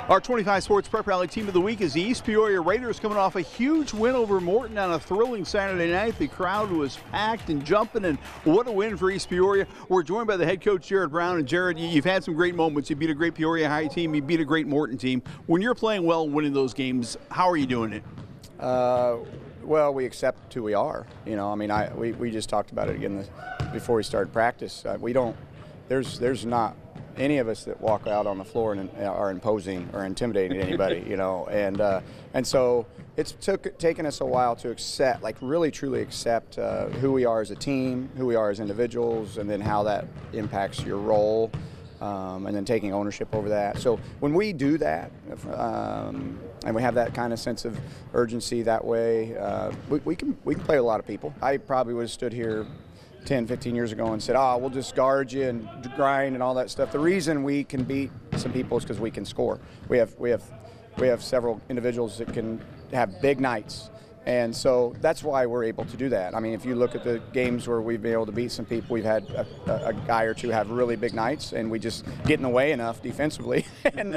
Our 25 Sports Prep Rally Team of the Week is the East Peoria Raiders, coming off a huge win over Morton on a thrilling Saturday night. The crowd was packed and jumping, and what a win for East Peoria. We're joined by the head coach, Jared Brown. And Jared, you've had some great moments. You beat a great Peoria High team. You beat a great Morton team. When you're playing well and winning those games, how are you doing it? Well, we accept who we are. You know, I mean, we just talked about it again before we started practice. There's not any of us that walk out on the floor and are imposing or intimidating anybody, you know, and so it's taken us a while to accept, like really truly accept who we are as a team, who we are as individuals, and then how that impacts your role, and then taking ownership over that. So when we do that, and we have that kind of sense of urgency that way, we can play a lot of people. I probably would have stood here 10, 15 years ago and said, we'll just guard you and grind and all that stuff. The reason we can beat some people is because we can score. We have several individuals that can have big nights. And so that's why we're able to do that. I mean, if you look at the games where we've been able to beat some people, we've had a guy or two have really big nights, and we just get in the way enough defensively and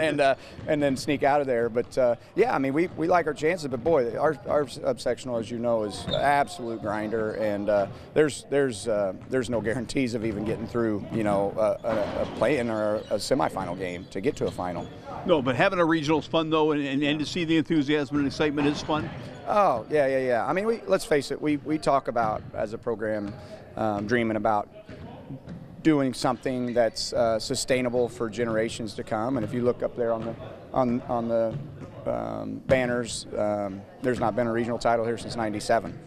then sneak out of there. But, yeah, I mean, we like our chances. But, boy, our subsectional, as you know, is an absolute grinder. And there's no guarantees of even getting through, you know, a play-in or a semifinal game to get to a final. No, but having a regional is fun, though, and to see the enthusiasm and excitement is fun. Oh, yeah. I mean, let's face it, we talk about, as a program, dreaming about doing something that's sustainable for generations to come. And if you look up there on the banners, there's not been a regional title here since '97.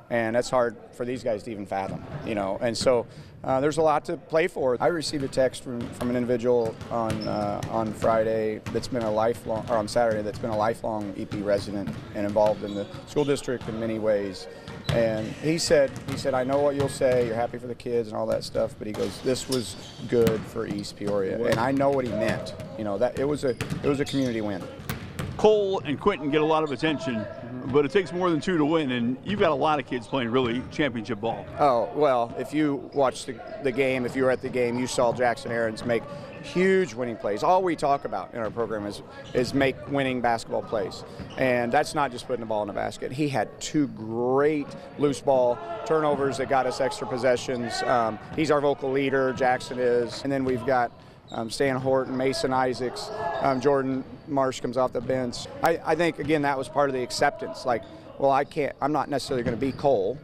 And that's hard for these guys to even fathom, you know. And so there's a lot to play for. I received a text from an individual on Friday that's been on Saturday that's been a lifelong EP resident and involved in the school district in many ways. And he said, I know what you'll say, you're happy for the kids and all that stuff, but he goes, this was good for East Peoria. And I know what he meant. You know, that it was a community win. Cole and Quentin get a lot of attention, but it takes more than two to win, and you've got a lot of kids playing really championship ball. Oh, well, if you watched the game, if you were at the game, you saw Jackson Aarons make huge winning plays. All we talk about in our program is make winning basketball plays, and that's not just putting the ball in the basket. He had two great loose ball turnovers that got us extra possessions. He's our vocal leader, Jackson is, and then we've got Stan Horton, Mason Isaacs, Jordan Marsh comes off the bench. I think, again, that was part of the acceptance. Like, well, I'm not necessarily going to be Cole,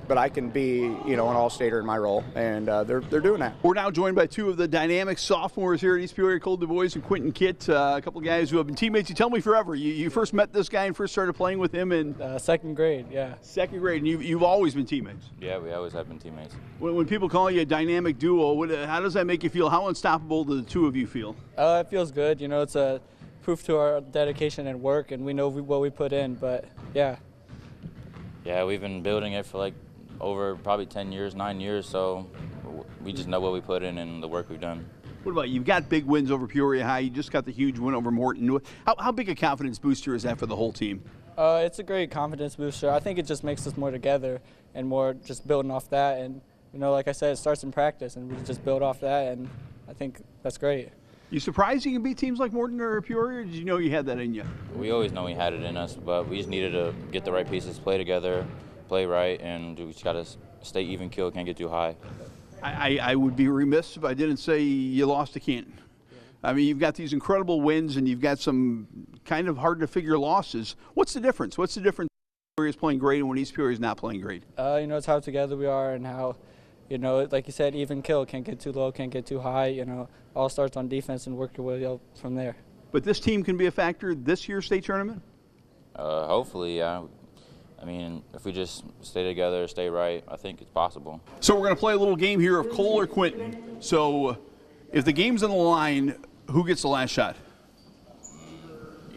but I can be, you know, an all-stater in my role, and they're doing that. We're now joined by two of the dynamic sophomores here at East Peoria, Cole DuBois and Quentin Kitt, a couple of guys who have been teammates. You tell me forever. You first met this guy and first started playing with him in second grade, yeah. Second grade, and you've always been teammates. Yeah, we always have been teammates. When people call you a dynamic duo, how does that make you feel? How unstoppable do the two of you feel? It feels good. You know, it's a proof to our dedication and work, and we know what we put in, but yeah. Yeah, we've been building it for like over probably 10 years, 9 years, so we just know what we put in and the work we've done. What about you? You've got big wins over Peoria High. You just got the huge win over Morton. How big a confidence booster is that for the whole team? It's a great confidence booster. I think it just makes us more together and more just building off that. And, you know, like I said, it starts in practice, and we just build off that, and I think that's great. You surprised you can beat teams like Morton or Peoria, or did you know you had that in you? We always know we had it in us, but we just needed to get the right pieces, play together, play right, and we just got to stay even keel, can't get too high. I would be remiss if I didn't say you lost to Canton. I mean, you've got these incredible wins, and you've got some kind of hard-to-figure losses. What's the difference? What's the difference when Peoria is playing great and when East Peoria is not playing great? You know, it's how together we are and how, you know, like you said, even kill, can't get too low, can't get too high. You know, all starts on defense and work your way up from there. But this team can be a factor this year's state tournament? Hopefully, yeah. I mean, if we just stay together, stay right, I think it's possible. So we're going to play a little game here of Cole or Quentin. So if the game's on the line, who gets the last shot?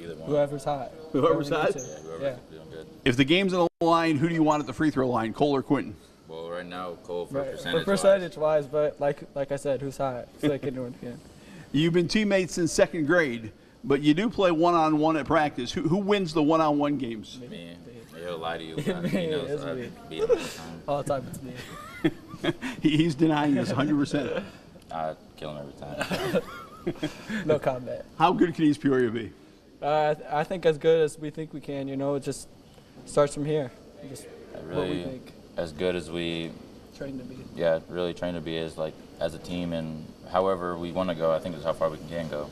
Either one. Whoever's hot. Whoever's hot? Yeah, whoever's doing good. If the game's on the line, who do you want at the free throw line, Cole or Quentin? Well, right now, Cole for percentage-wise, but like I said, who's hot? Second or again. You've been teammates since second grade, but you do play one-on-one at practice. Who wins the one-on-one games? Me. He'll lie to you. He knows I beat him all the time. It's me. He's denying us 100%. I kill him every time. No comment. How good can East Peoria be? I think as good as we think we can. You know, it just starts from here. Just really, what we think. As good as we Train to be. Yeah, really train to be as a team, and however we want to go, I think is how far we can go.